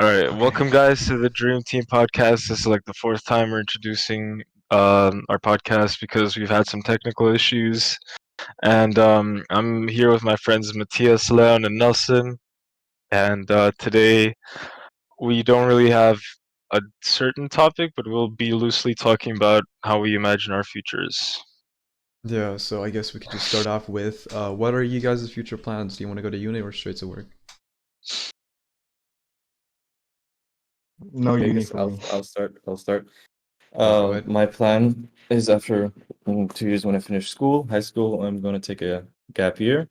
All right, Okay. welcome guys to the Dream Team podcast. This is like the fourth time we're introducing our podcast because we've had some technical issues, and I'm here with my friends Matthias, Leon, and Nelson. And today we don't really have a certain topic, but we'll be loosely talking about how we imagine our futures. Yeah, so I guess we could just start off with what are you guys' future plans? Do you want to go to uni or straight to work? No Okay, I uni guess for I'll me. I'll start. I'll start. Yeah, go ahead. My plan is after 2 years when I finish school, high school, I'm going to take a gap year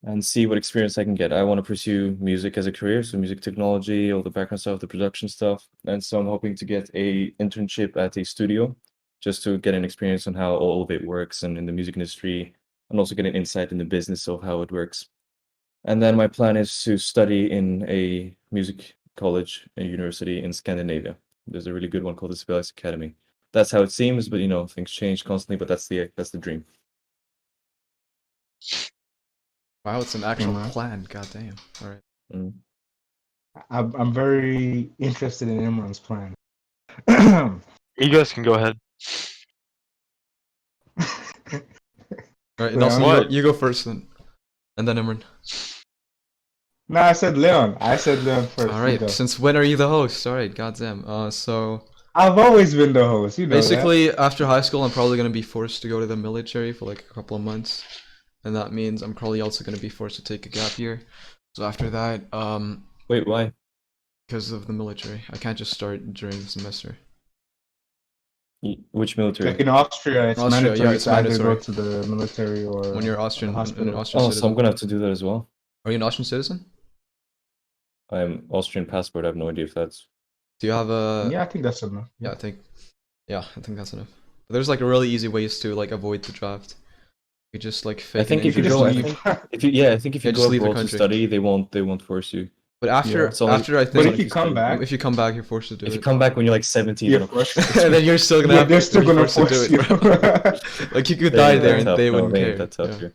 and see what experience I can get. I want to pursue music as a career, so music technology, all the background stuff, the production stuff, and so I'm hoping to get a internship at a studio just to get an experience on how all of it works and in the music industry, and also get an insight in the business of how it works. And then my plan is to study in a music college, a university in Scandinavia. There's a really good one called the Sibelius Academy. That's how it seems, but things change constantly. But that's the dream. Wow, it's an actual Imran. plan. God damn. All right. Mm. I'm very interested in Imran's plan. You guys can go ahead. All right, Leon? Nelson, What? you go first then, and then Imran. No, I said Leon. I said Leon first. All You right. go. Since when are you the host? All right. Goddamn. So I've always been the host. You know that. basically, after high school, I'm probably gonna be forced to go to the military for like a couple of months, and that means I'm probably also gonna be forced to take a gap year. So after that, Wait, why? because of the military, I can't just start during the semester. Which military? Like in Austria, it's Austria, mandatory yeah, it's to either go mandatory. to the military or When you're the Austrian, an hospital. Austrian Oh, so I'm citizen. gonna have to do that as well. Are you an Austrian citizen? I'm Austrian passport. I have no idea if that's. Do you have a? Yeah, I think that's enough. Yeah, I think that's enough. But there's like a really easy ways to like avoid the draft. You just like I fake think an if you injury. go, I leave. think if you, yeah, I think if you Yeah, just go leave the abroad to country. study, they won't force you. But after Yeah. It's only- after I But think if you come back, if you come back, you're forced to do If you it. come back when you're like 17, you're then forced. And then you're still gonna Yeah, have they're to still be gonna forced to do force it, you. bro. Like you could they die ain't there that and tough. they No, wouldn't they care. ain't that tough Yeah. here.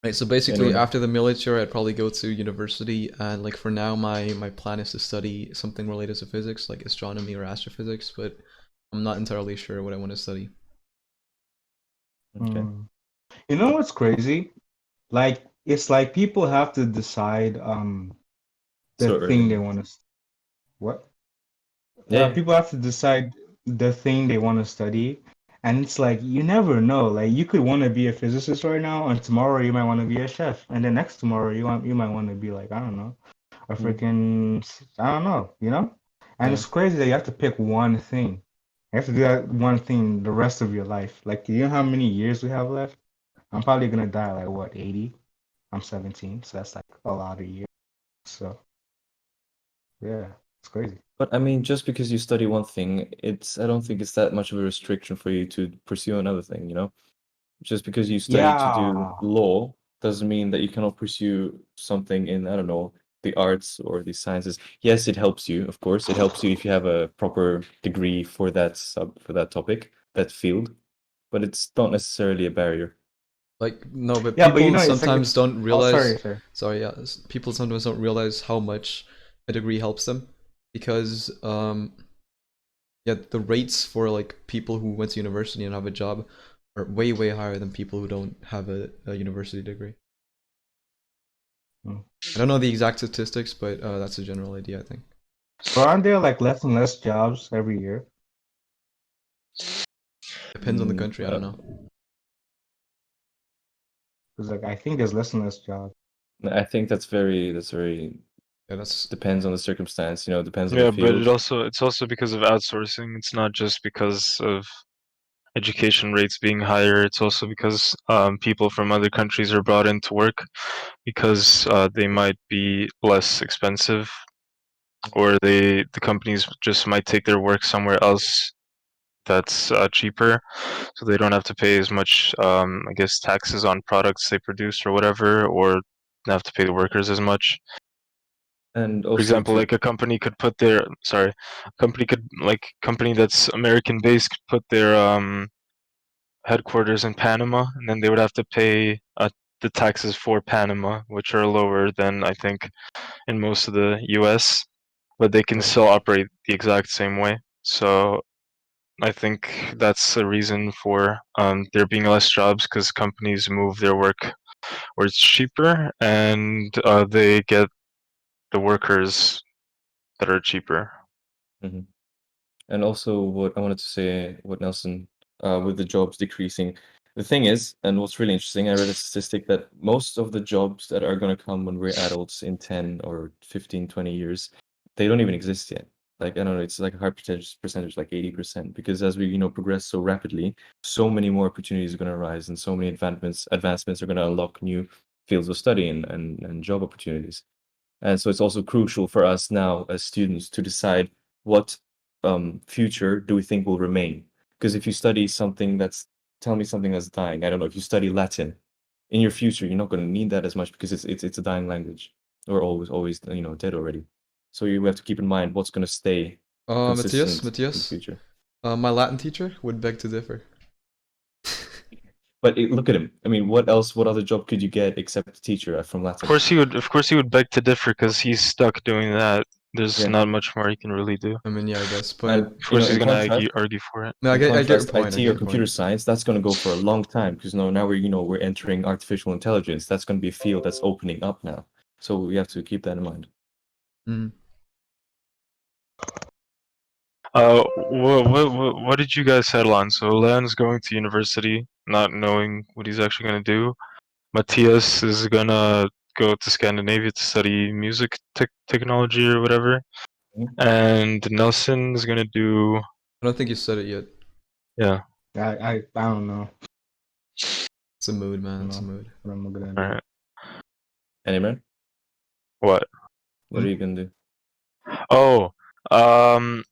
Right, so basically Anyway. after the military I'd probably go to university, and like for now my plan is to study something related to physics, like astronomy or astrophysics, but I'm not entirely sure what I want to study. Okay. You know what's crazy? Like it's like people have to decide the So thing early. they want to. What? Yeah. People have to decide the thing they want to study, and it's like you never know. Like you could want to be a physicist right now, and tomorrow you might want to be a chef, and then next tomorrow you might want to be like, I don't know, a freaking, I don't know, you know? And Yeah. it's crazy that you have to pick one thing. You have to do that one thing the rest of your life. Like, you know how many years we have left? I'm probably gonna die like what, 80? I'm 17, so that's like a lot of years. So yeah, it's crazy. But I mean, just because you study one thing, I don't think it's that much of a restriction for you to pursue another thing, you know? Just because you study to do Yeah. law doesn't mean that you cannot pursue something in, I don't know, the arts or the sciences. Yes, it helps you, of course. It helps you if you have a proper degree for for that topic, that field, but it's not necessarily a barrier. Like no, but Yeah, but people you know, it's like sometimes don't Oh, realize. sorry. Sorry, yeah, people sometimes don't realize how much a degree helps them, because yeah, the rates for like people who went to university and have a job are way higher than people who don't have a university degree. Hmm. I don't know the exact statistics, but that's a general idea, I think. But aren't there like less and less jobs every year? Depends on the country, I don't know. Because like I think there's less and less jobs. I think that's very Yeah, that's depends on the circumstance, depends on Yeah, the but field. it's also because of outsourcing. It's not just because of education rates being higher. It's also because people from other countries are brought in to work because they might be less expensive, or the companies just might take their work somewhere else that's cheaper, so they don't have to pay as much, I guess, taxes on products they produce or whatever, or have to pay the workers as much. And For also example, to like a company could put their company that's American based could put their headquarters in Panama, and then they would have to pay the taxes for Panama, which are lower than I think in most of the U.S., but they can Right. still operate the exact same way. So I think that's the reason for there being less jobs, because companies move their work where it's cheaper, and they get the workers that are cheaper. And also, what I wanted to say, what Nelson, with the jobs decreasing, the thing is, and what's really interesting, I read a statistic that most of the jobs that are going to come when we're adults in 10 or 15, 20 years, they don't even exist yet. Like, I don't know, it's like a high percentage, like 80%, because as we, progress so rapidly, so many more opportunities are going to arise, and so many advancements are going to unlock new fields of study and job opportunities. And so it's also crucial for us now as students to decide what future do we think will remain. Because if you study something tell me something that's dying. I don't know, if you study Latin, in your future, you're not going to need that as much because it's a dying language, or always dead already. So you have to keep in mind what's going to stay consistent in the Matthias, future. my Latin teacher would beg to differ. But look at him. I mean, what other job could you get except a teacher from Latin? Of course he would beg to differ, because he's stuck doing that. There's Yeah. not much more he can really do. I mean, yeah, I guess, but And Of course in he's gonna contrast, argue for it. no, I in get your contrast, point. I IT get or your computer point. science, that's going to go for a long time because now we're entering artificial intelligence. That's going to be a field that's opening up now. So we have to keep that in mind. Mm. What did you guys settle on? So Leon's going to university, not knowing what he's actually gonna do. Matthias is gonna go to Scandinavia to study music technology or whatever. Mhm. And Nelson is gonna do, I don't think you said it yet. yeah. I don't know It's a mood, man. It's a No. mood. what I'm gonna do. Alright. Anyway, What? what are you going to do? Oh, um,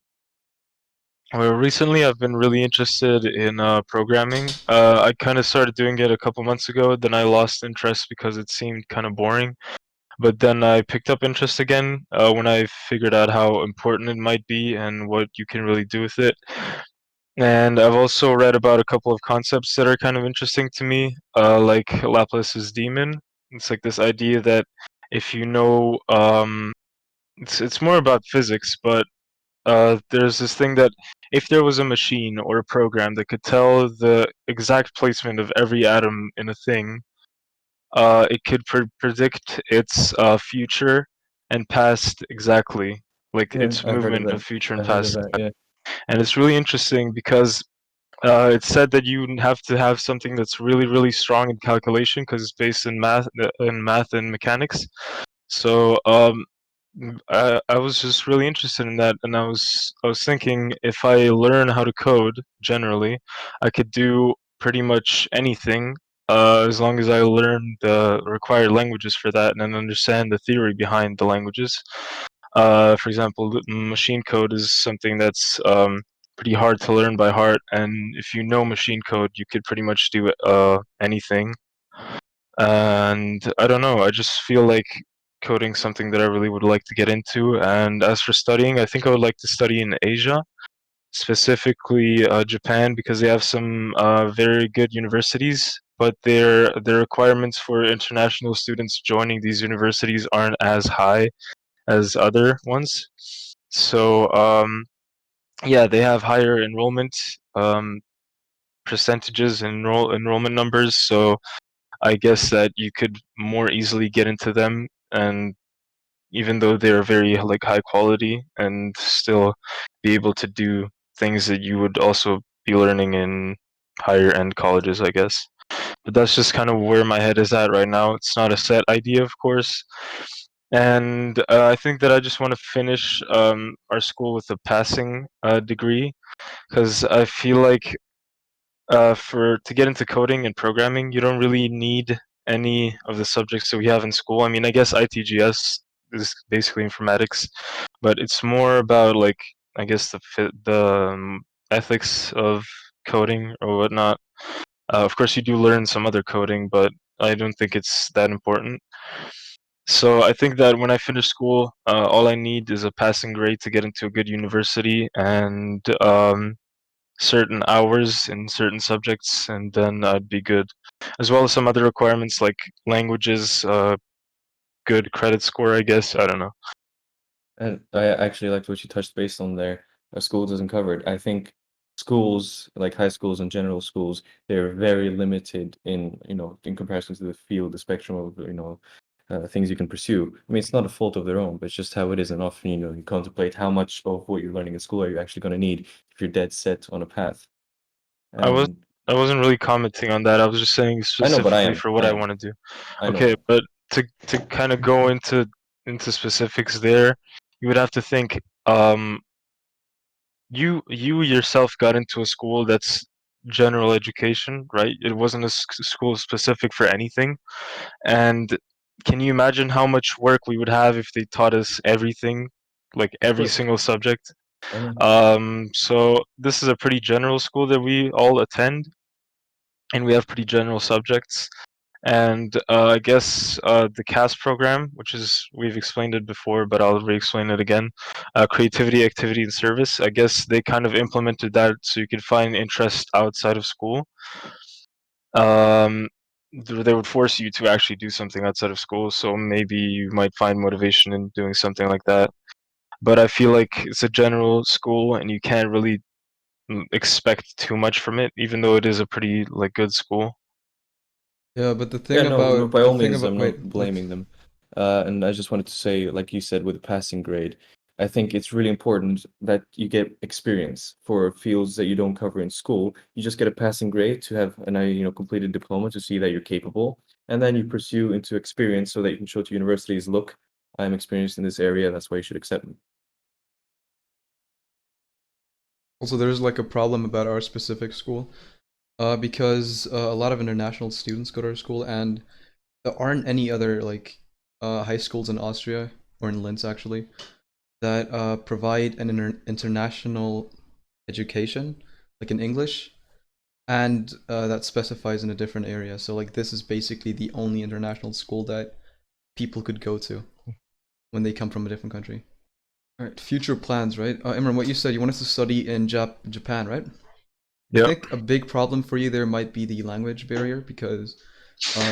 well, recently I've been really interested in programming. I kind of started doing it a couple months ago, then I lost interest because it seemed kind of boring. But then I picked up interest again when I figured out how important it might be and what you can really do with it. And I've also read about a couple of concepts that are kind of interesting to me, like Laplace's demon. It's like this idea that if you know, it's more about physics, but there's this thing that if there was a machine or a program that could tell the exact placement of every atom in a thing, it could predict its future and past exactly, like Yeah, its I've heard of movement that. of future and I heard of past. that. Yeah. And it's really interesting because it's said that you have to have something that's really, really strong in calculation because it's based in math and mechanics. So I was just really interested in that, and I was thinking if I learn how to code generally, I could do pretty much anything as long as I learn the required languages for that and then understand the theory behind the languages. For example, machine code is something that's pretty hard to learn by heart, and if you know machine code, you could pretty much do anything. And I don't know, I just feel like coding something that I really would like to get into. And as for studying, I think I would like to study in Asia, specifically Japan, because they have some very good universities, but their requirements for international students joining these universities aren't as high as other ones. So yeah, they have higher enrollment percentages and enrollment numbers. So I guess that you could more easily get into them, and even though they're very like high quality, and still be able to do things that you would also be learning in higher end colleges, I guess. But that's just kind of where my head is at right now. It's not a set idea, of course. And I think that I just want to finish our school with a passing degree, because I feel like for to get into coding and programming, you don't really need any of the subjects that we have in school. I mean, I guess ITGS is basically informatics, but it's more about like I guess the ethics of coding or whatnot. Of course, you do learn some other coding, but I don't think it's that important. So I think that when I finish school, all I need is a passing grade to get into a good university and certain hours in certain subjects, and then I'd be good. as well as some other requirements like languages, good credit score, I guess. I don't know. And I actually liked what you touched base on there. A school doesn't cover it. I think schools, like high schools and general schools, they're very limited in, in comparison to the field, the spectrum of, things you can pursue. I mean, it's not a fault of their own, but it's just how it is. And often, you contemplate how much of what you're learning in school are you actually going to need if you're dead set on a path. I was And I wasn't really commenting on that. I was just saying I know, but I specifically am. for what I I am. want to do. I know. Okay, but to kind of go into specifics there, you would have to think. You yourself got into a school that's general education, right? It wasn't a school specific for anything. And can you imagine how much work we would have if they taught us everything, like Of every course. single subject? I know. So this is a pretty general school that we all attend, and we have pretty general subjects. And I guess the CAS program, which is, we've explained it before, but I'll re-explain it again. Creativity, activity, and service. I guess they kind of implemented that so you could find interest outside of school. They would force you to actually do something outside of school, so maybe you might find motivation in doing something like that. But I feel like it's a general school, and you can't really expect too much from it, even though it is a pretty like good school. Yeah, but Yeah, no, by all means, I'm wait, not blaming them. And I just wanted to say, like you said, with a passing grade, I think it's really important that you get experience for fields that you don't cover in school. You just get a passing grade to have an, completed diploma to see that you're capable, and then you pursue into experience so that you can show to universities, look, I'm experienced in this area, that's why you should accept me. also there's like a problem about our specific school, because a lot of international students go to our school, and there aren't any other like high schools in Austria or in Linz actually that provide an international education, like in English, and that specifies in a different area. So like this is basically the only international school that people could go to when they come from a different country. All right, future plans, right? Imran, what you said, you wanted to study in Japan, right? I Yeah. think a big problem for you there might be the language barrier, because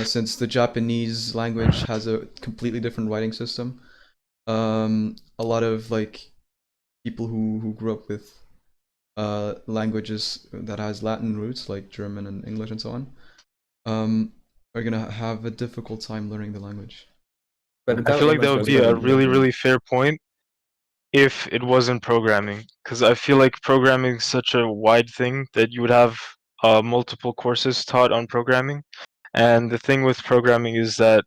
since the Japanese language has a completely different writing system, a lot of like people who grew up with languages that has Latin roots, like German and English and so on, are gonna have a difficult time learning the language. But I without feel like that English would as be well, a you don't really, need. really fair point if it wasn't programming, because I feel like programming is such a wide thing that you would have multiple courses taught on programming. And the thing with programming is that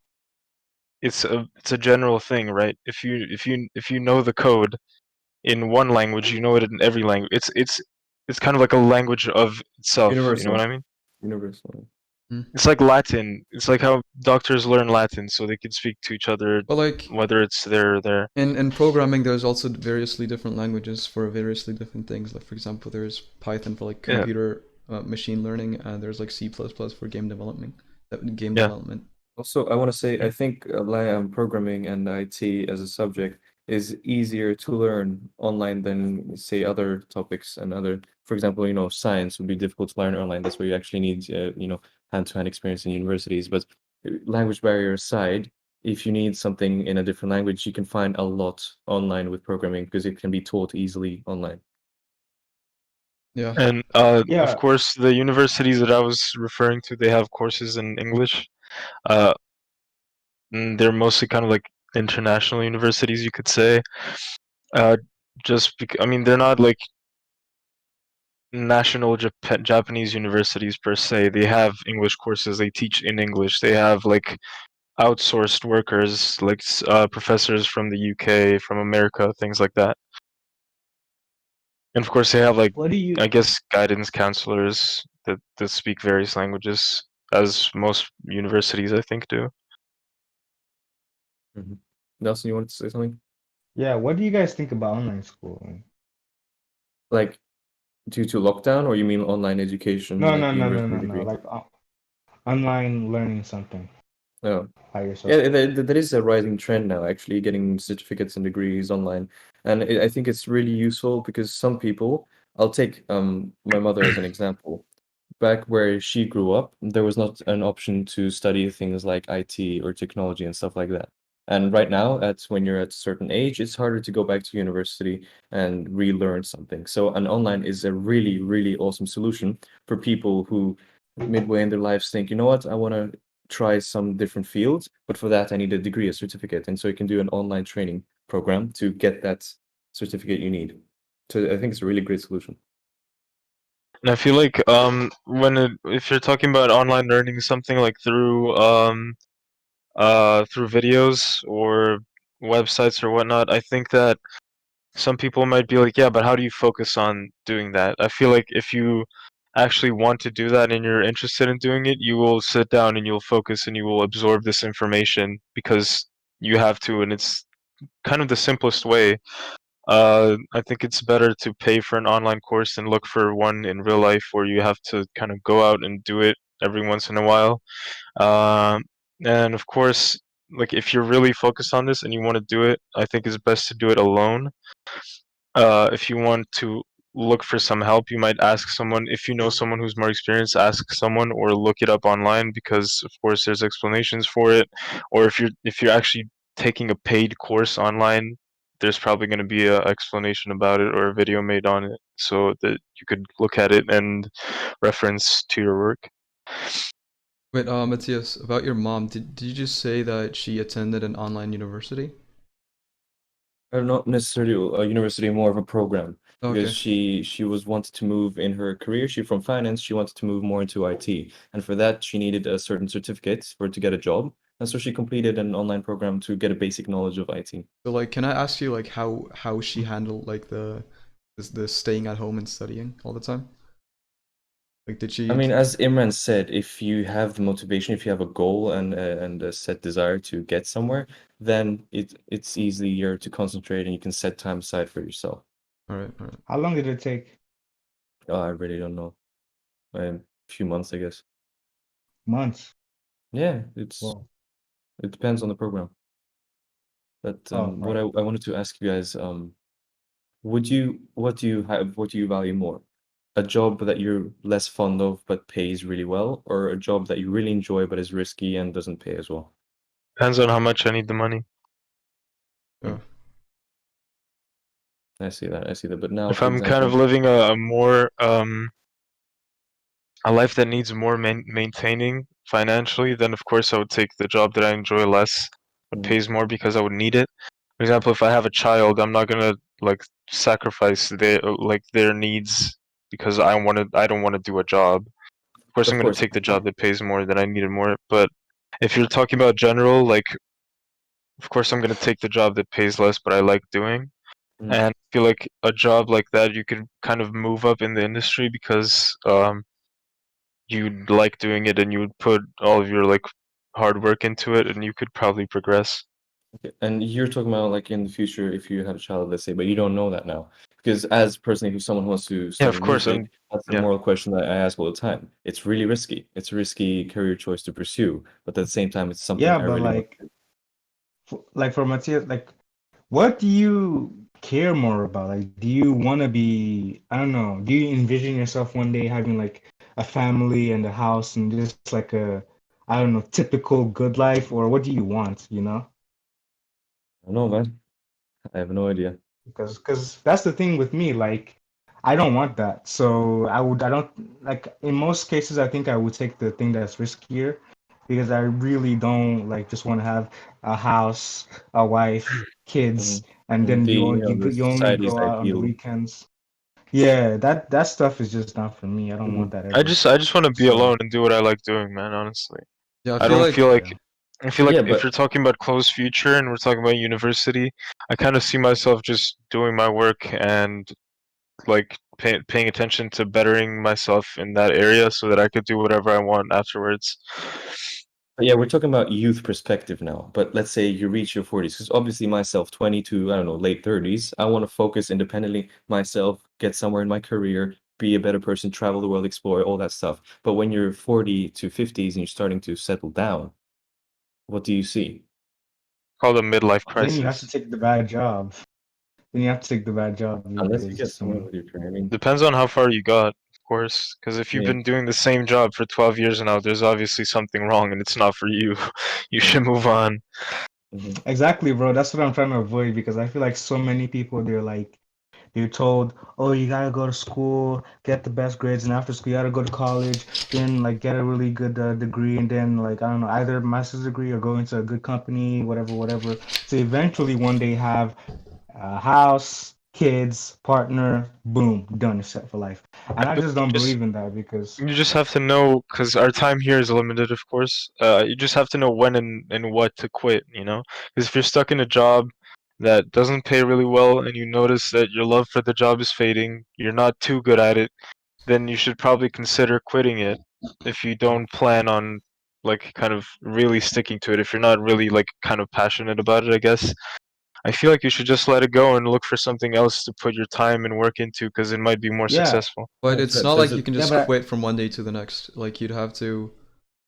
it's a general thing, right? If you know the code in one language, you know it in every language. It's kind of like a language of itself. You know what Universal. I mean? Universal. It's like Latin. It's like how doctors learn Latin so they can speak to each other, But like whether it's there. in programming, there's also variously different languages for variously different things. Like for example, there's Python for like Yeah, computer machine learning, and there's like C++ for game development. Game yeah. development. Also, I want to say, I think programming and IT as a subject is easier to learn online than, say, other topics and other, for example, science would be difficult to learn online. That's where you actually need, hand-to-hand experience in universities. But language barrier aside, if you need something in a different language, you can find a lot online with programming because it can be taught easily online. Yeah. And of Yeah, course, the universities that I was referring to, they have courses in English. Uh, they're mostly kind of like international universities, you could say. Uh, I mean, they're not like national Japanese universities per se. They have English courses. They teach in English. They have like outsourced workers, like professors from the UK, from America, things like that. And of course, they have like, what do you I guess, guidance counselors that speak various languages, as most universities I think do. Nelson, you want to say something? yeah, what do you guys think about online school? Like, due to lockdown, or you mean online education, No, like no, no, no, university no, no. degree? Like online learning something Oh. by yourself. Yeah, there is a rising trend now, actually, getting certificates and degrees online. And I think it's really useful because some people, I'll take my mother as an example. back where she grew up, there was not an option to study things like IT or technology and stuff like that. And right now, when you're at a certain age, it's harder to go back to university and relearn something. So an online is a really, really awesome solution for people who midway in their lives think, you know what, I want to try some different fields, but for that I need a degree, a certificate. And so you can do an online training program to get that certificate you need. So I think it's a really great solution. And I feel like if you're talking about online learning, something like through videos or websites or whatnot, I think that some people might be like, yeah, but how do you focus on doing that? I feel like if you actually want to do that and you're interested in doing it, you will sit down and you'll focus and you will absorb this information because you have to, and it's kind of the simplest way. I think it's better to pay for an online course than look for one in real life where you have to kind of go out and do it every once in a while. Um, and of course, like if you're really focused on this and you want to do it, I think it's best to do it alone. If you want to look for some help, you might ask someone. If you know someone who's more experienced, ask someone or look it up online because, of course, there's explanations for it. Or if you're actually taking a paid course online, there's probably going to be a explanation about it or a video made on it, so that you could look at it and reference to your work. Wait, Matthias, about your mom, did you just say that she attended an online university? Not necessarily a university, more of a program. Because Okay. she was wanted to move in her career. She from finance, she wanted to move more into IT. And for that, she needed a certain certificate to get a job. And so she completed an online program to get a basic knowledge of IT. So like, can I ask you like how she handled like the staying at home and studying all the time? Like, did I she? mean, as Imran said, if you have the motivation, if you have a goal and a set desire to get somewhere, then it's easier to concentrate and you can set time aside for yourself. All right, all right. How long did it take? Oh, I really don't know. A few months, I guess. Months. Yeah, Well, it depends on the program. But oh, what right. I wanted to ask you guys, what do you value more? A job that you're less fond of but pays really well, or a job that you really enjoy but is risky and doesn't pay as well? Depends on how much I need the money. Yeah. I see that. I see that. But now, If for I'm kind of example, living a more a life that needs more maintaining financially, then of course I would take the job that I enjoy less, but mm, pays more because I would need it. For example, if I have a child, I'm not gonna like sacrifice their needs because I don't want to do a job. Of course, I'm of gonna course, take the job that pays more that I needed more. But if you're talking about general, like of course I'm gonna take the job that pays less, but I like doing. mm, And I feel like a job like that, you could kind of move up in the industry because you'd like doing it and you would put all of your like hard work into it and you could probably progress. okay. And you're talking about like in the future if you have a child, let's say, but you don't know that now. Because as personally who's someone who wants to Yeah, study of course. music, And that's the yeah, moral question that I ask all the time. It's really risky. It's a risky career choice to pursue, but at the same time, it's something Yeah, I but really want. like for Matthias, like, what do you care more about? Like, do you want to be, I don't know, do you envision yourself one day having like a family and a house and just like a, I don't know, typical good life, or what do you want, you know? I don't know, man. I have no idea. Because that's the thing with me, like, I don't want that. So I don't, like, in most cases, I think I would take the thing that's riskier because I really don't like just want to have a house, a wife, kids, Mhm. and And then the, you know, the you only society's go out on the ideal. weekends. Yeah, that stuff is just not for me. I don't Mhm. want that I ever. just want to be So alone and do what I like doing, man, honestly. Yeah, I I feel don't like feel like yeah. I feel like Yeah, if but you're talking about close future and we're talking about university, I kind of see myself just doing my work and like paying attention to bettering myself in that area so that I could do whatever I want afterwards. yeah, we're talking about youth perspective now. But let's say you reach your 40s, because obviously myself, 20 to, I don't know, late 30s, I want to focus independently myself, get somewhere in my career, be a better person, travel the world, explore, all that stuff. But when you're 40 to 50s and you're starting to settle down, what do you see? Called a midlife Then you have to crisis. take the bad job. Then you have to take the bad job Unless you get because somewhere with your career. I mean, Depends on how far you got. Of course. Because if you've Yeah. been doing the same job for 12 years now, there's obviously something wrong, and it's not for you. You should move on. Mhm. Exactly, bro. That's what I'm trying to avoid because I feel like so many people they're told, oh, you gotta go to school, get the best grades, and after school you gotta go to college, then like get a really good degree, and then like I don't know, either a master's degree or go into a good company, whatever. So eventually one day have a house, kids, partner, boom, done, you're set for life. And I But just don't just believe in that because you just have to know, because our time here is limited, of course. You just have to know when and what to quit, you know? Because if you're stuck in a job that doesn't pay really well and you notice that your love for the job is fading, you're not too good at it, then you should probably consider quitting it if you don't plan on like kind of really sticking to it. If you're not really like kind of passionate about it, I guess. I feel like you should just let it go and look for something else to put your time and work into because it might be more yeah, successful. But Oh, it's so not does like you it? can yeah, just but quit from one day to the next. Like you'd have to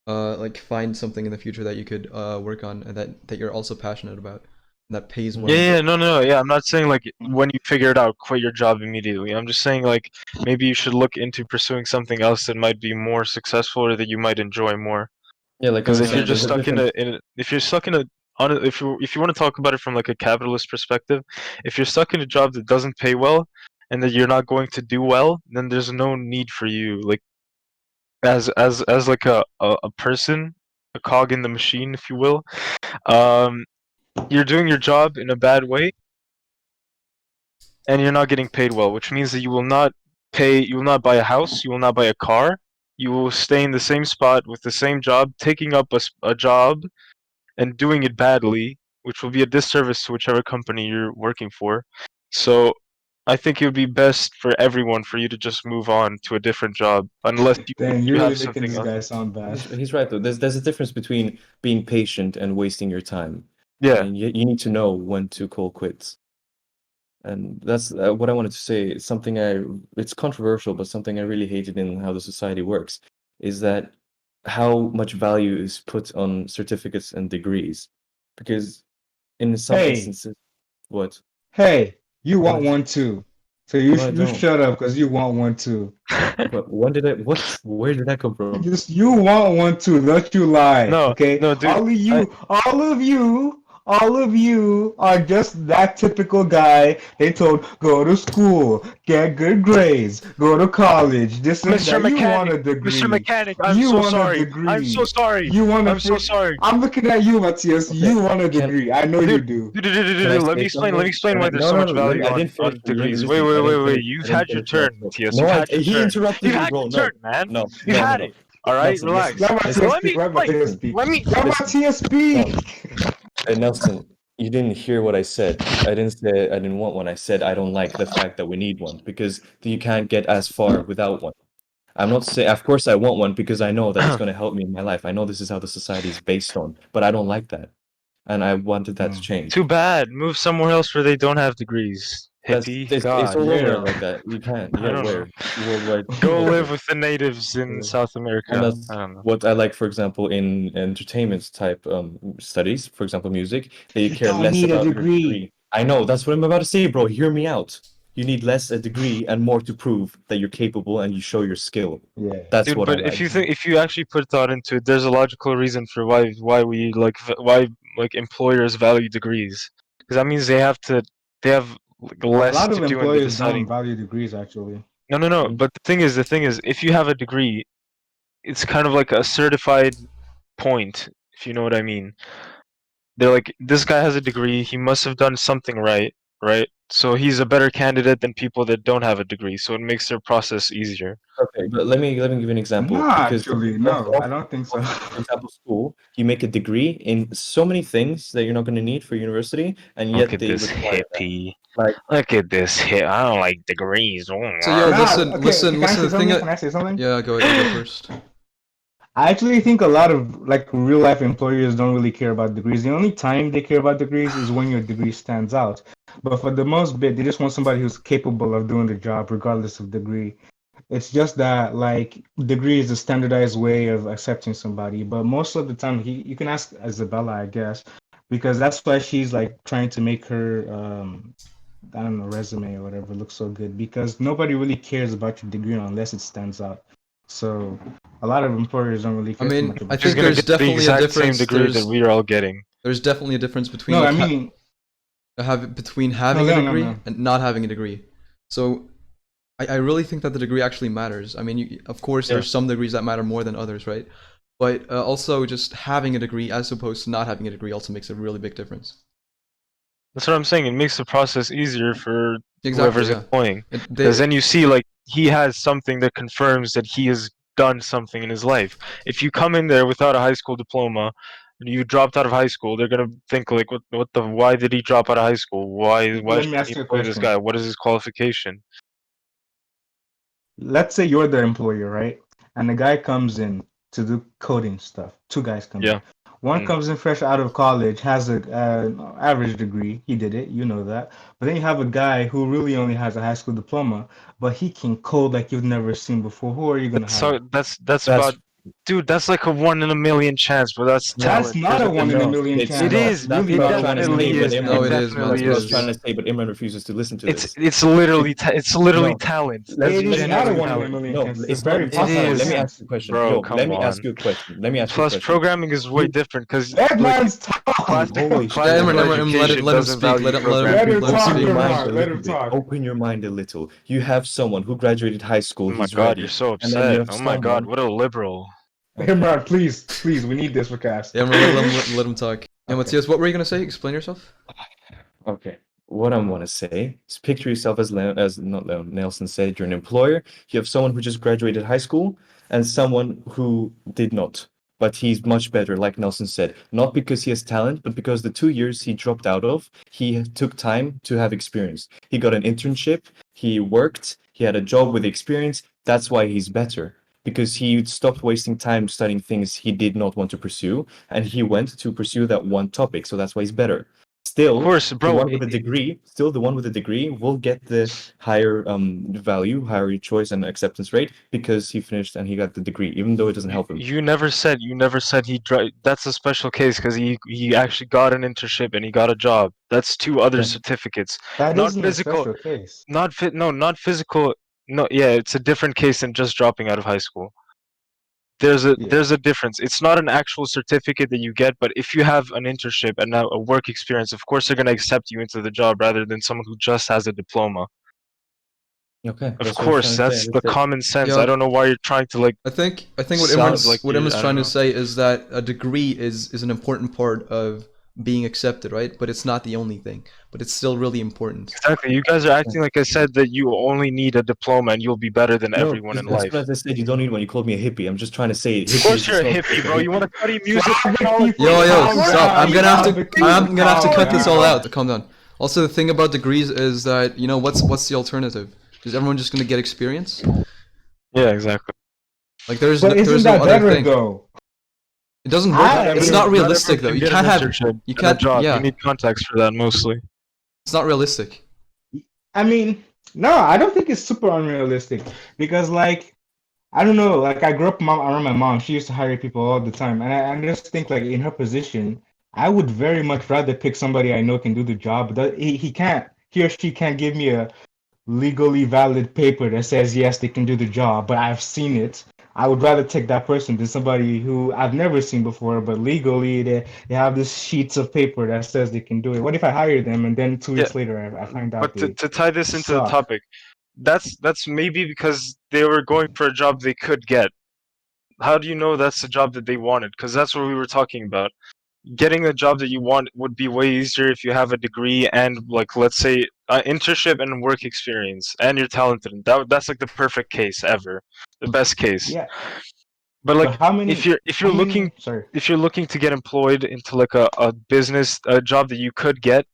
like find something in the future that you could work on and that you're also passionate about and that pays Yeah, well. yeah, no, yeah. I'm not saying like when you figure it out, quit your job immediately. I'm just saying like maybe you should look into pursuing something else that might be more successful or that you might enjoy more. Yeah, like I Because was if you're saying, just there's a stuck in difference. if you're stuck in a on a, if you want to talk about it from like a capitalist perspective, if you're stuck in a job that doesn't pay well and that you're not going to do well, then there's no need for you like as like a person, a cog in the machine, if you will. Um, you're doing your job in a bad way and you're not getting paid well, which means that you will not buy a house, you will not buy a car, you will stay in the same spot with the same job, taking up a job and doing it badly, which will be a disservice to whichever company you're working for. So I think it would be best for everyone for you to just move on to a different job unless dang, you you're really have making something this else. guy sound bad. He's right though. There's a difference between being patient and wasting your time, Yeah. and you need to know when to call quits. And that's what I wanted to say. It's something it's controversial, but something I really hated in how the society works is that how much value is put on certificates and degrees. Because in some Hey, instances, what? hey, you want What? one too. So you No, I you don't. shut up because you want one too. But when did I, what? Where did that come from? Just you want one too. Don't you lie, No, okay? no, dude. I All of you are just that typical guy. They told go to school, get good grades, go to college, this and Mr. that. You want Mechanic, a Mr. degree. Mechanic, I'm You so want a sorry. I'm so degree. sorry. You want a I'm so freak. sorry. I'm looking at you, Matthias. Okay, You want a can degree. I know you Dude, do. can I let me say explain. Let me something? explain Can why I? there's No, so no, much no. Let me. value I didn't on finish. degrees. Wait, Listen, wait, I wait, didn't wait. finish. You've I didn't had your finish my turn, thought. Matthias. No, You've had your he turn. interrupted You've me, had bro. your No, turn, man. no, You've no, no, had no. it. All right, Nelson, listen, relax. Let Matthias listen, Let speak. me Let explain. Matthias listen. speak. Let me. Let Listen. Matthias speak. No, Nelson, you didn't hear what I said. I didn't say I didn't want one. I said I don't like the fact that we need one because you can't get as far without one. I'm not saying, of course, I want one because I know that it's going to help me in my life. I know this is how the society is based on, but I don't like that. And I wanted that to Mm. Too change. bad. Move somewhere else where they don't have degrees. Hippie. It's God, all over Yeah. like that. You can't. I Yeah, don't know. where? Worldwide Go live culture. with the natives in South And America. that's I don't know. what I like, for example, in entertainment type studies, for example, music, they You care don't less need a about your degree. degree. I know, that's what I'm about to say, bro. Hear me out. You need less a degree and more to prove that you're capable and you show your skill. Yeah. That's Dude, what I but like. if you actually put thought into it, there's a logical reason for why we like why like employers value degrees. Because that means they have like A less lot to of do in the employers don't deciding. value degrees actually. No. Mhm. But the thing is, if you have a degree, it's kind of like a certified point, if you know what I mean. They're like, this guy has a degree, he must have done something right, right? So he's a better candidate than people that don't have a degree, so it makes their process easier. Okay, but let me give you an example No, because actually, no, I don't think so. for example, school, you make a degree in so many things that you're not going to need for university, and Look yet at they this require that. hippie. Like, Look at this hip. I don't like degrees. So yo, Nah, listen, okay, listen, can I listen. say The thing, something? Can I say something? yeah, go, you go first. I actually think a lot of like real life employers don't really care about degrees. The only time they care about degrees is when your degree stands out. But for the most bit, they just want somebody who's capable of doing the job regardless of degree. It's just that like degree is a standardized way of accepting somebody. But most of the time, you can ask Isabella, I guess, because that's why she's like trying to make her I don't know, resume or whatever looks so good because nobody really cares about your degree unless it stands out. So a lot of employers don't really I care too mean, much I about She's think your gonna there's get the definitely a exact same difference. degree that we are all getting. There's definitely a difference between No, like I mean, having a no, degree no. and not having a degree. So I really think that the degree actually matters. I mean, of course, Yeah. there's some degrees that matter more than others, right? But also, just having a degree as opposed to not having a degree also makes a really big difference. That's what I'm saying. It makes the process easier for Exactly, whoever's yeah. employing. It, Because they, then you see, like, he has something that confirms that he has done something in his life. If you come in there without a high school diploma, and you dropped out of high school, they're gonna think like, why did he drop out of high school? Why Let me should he ask you a employ this question. guy? What is his qualification? Let's say you're the employer, right? And the guy comes in to do coding stuff. Two guys come Yeah. in. One Mm. comes in fresh out of college, has a average degree. He did it, you know that. But then you have a guy who really only has a high school diploma, but he can code like you've never seen before. Who are you gonna So hire? that's That's about, dude. That's like a 1 in a million chance, but that's No, That's talent. not There's a a one in a no, million it's chance. It not. is. That's Really what It I was trying to definitely say, but is. No, Imran, It it is, man. that's definitely what I was is. trying to say, but Imran refuses to listen to this. It's literally it's literally No, talent. It That's is not a genuine one in a talent. million no, chance. It's a it's not. very It's not It possible talent. Let is. me ask chance. you a question. Bro, Yo, come on. Let me ask you a Plus, question. programming is way You, different because, That like, man's talking. holy shit, Yeah, classical Emran, Imran. education let him doesn't speak. value Let Let programming. him him talk, Open speak. your mind a Imran. Let little him bit. talk. Open your mind a little. You have someone who graduated high school. Oh my He's god, you're ready, so and then you upset. have Oh my god, someone. what a liberal. Okay. Imran, please, we need this for cast. Yeah, Emran, let him talk. Yeah, Okay. Matthias, what were you gonna say? Explain yourself. Okay. What I want to say is picture yourself as not Leon, Nelson said, you're an employer. You have someone who just graduated high school and someone who did not. But he's much better, like Nelson said. Not because he has talent, but because the 2 years he dropped out of, he took time to have experience. He got an internship, he worked, he had a job with experience. That's why he's better. Because he stopped wasting time studying things he did not want to pursue, and he went to pursue that one topic. So that's why he's better. Of Still, course, the bro. one with a degree, still the one with a degree will get the higher value, higher choice and acceptance rate because he finished and he got the degree, even though it doesn't help him. You never said that's a special case because he actually got an internship and he got a job. That's two other Yeah. certificates. That Not isn't a physical, special case. not physical. No, yeah, it's a different case than just dropping out of high school. There's a Yeah. there's a difference. It's not an actual certificate that you get, but if you have an internship and now a work experience, of course they're gonna accept you into the job rather than someone who just has a diploma. Okay, Of that's what I was course, trying to say. that's the That's it. common sense. Yeah. I don't know why you're trying to like I think what sound Imran's like what you're, Imran's I trying don't to know. say is that a degree is an important part of being accepted, right? But it's not the only thing. But it's still really important. Exactly. You guys are acting like I said that you only need a diploma and you'll be better than No, everyone in as life. soon as I said you don't need one, you called me a hippie. I'm just trying to say Of hippie course is you're a not hippie, good. bro. You want to study music Flag technology? people, Yo, calm stop! down. I'm gonna have to Calm cut this all down. out. Calm down. Also, the thing about degrees is that what's the alternative? Is everyone just gonna get experience? Yeah, exactly. Like there's But isn't there's no that other better thing. though? It doesn't work. I It's mean, not Not realistic though. everyone You can can't get an have internship you and a can't job. yeah. You need contacts for that mostly. It's not realistic. I mean, no, I don't think it's super unrealistic because, like, I don't know, like, I grew up around my mom. She used to hire people all the time, and I just think, like, in her position, I would very much rather pick somebody I know can do the job. But he or she can't give me a legally valid paper that says yes, they can do the job, but I've seen it. I would rather take that person than somebody who I've never seen before, but legally they have these sheets of paper that says they can do it. What if I hire them and then 2 weeks Yeah, later I find out but to, they to tie this into the suck? topic, that's maybe because they were going for a job they could get. How do you know that's the job that they wanted? Because that's what we were talking about. Getting a job that you want would be way easier if you have a degree and, like, let's say an internship and work experience and you're talented. That's like the perfect case ever, the best case. Yeah, But but like how many? if you're looking Sorry. if you're looking to get employed into like a business, a job that you could get,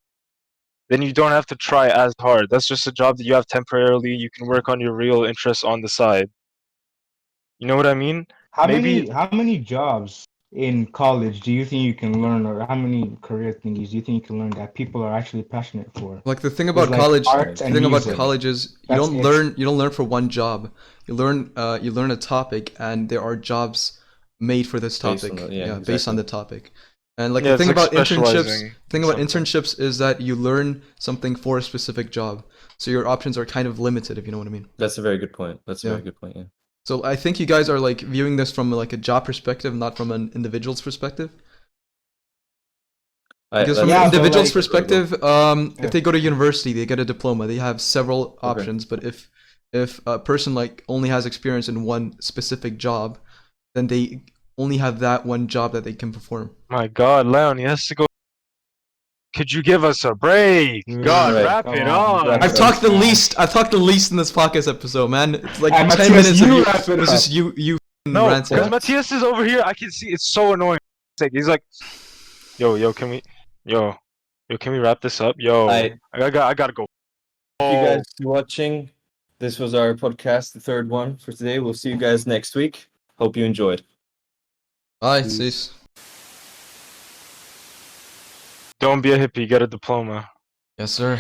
then you don't have to try as hard. That's just a job that you have temporarily. You can work on your real interests on the side. You know what I mean? Maybe How many jobs in college do you think you can learn, or how many career thingies do you think you can learn that people are actually passionate for? Like the thing It's about like college, art the and thing about music. college is That's it. you don't learn for one job. You learn a topic and there are jobs made for this Based on topic. that, yeah, Based on exactly. the topic. And like Yeah, the it's thing like about internships, specializing thing in about something. internships is that you learn something for a specific job, so your options are kind of limited, if you know what I mean. That's a very good point. That's a Yeah. very good point. Yeah. So I think you guys are like viewing this from like a job perspective, not from an individual's perspective. Because from Yeah, an but, individual's like- perspective, Yeah. if they go to university, they get a diploma. They have several options. But if a person like only has experience in one specific job, then they only have that one job that they can perform. My God, Leon, he has to go. Could you give us a break? God, Right. wrap Come it on, up. I've talked the least. I've talked the least in this podcast episode, man. It's like Hey, 10 Matthias, minutes of you you. wrap it It's up. just you No, ranting. because Matthias is over here. I can see it's so annoying. He's like, yo, can we, yo, can we wrap this up? Yo, I- I gotta go. Thank you guys for watching. This was our podcast, the third one for today. We'll see you guys next week. Hope you enjoyed. Bye, sis. Don't be a hippie. Get a diploma. Yes, sir.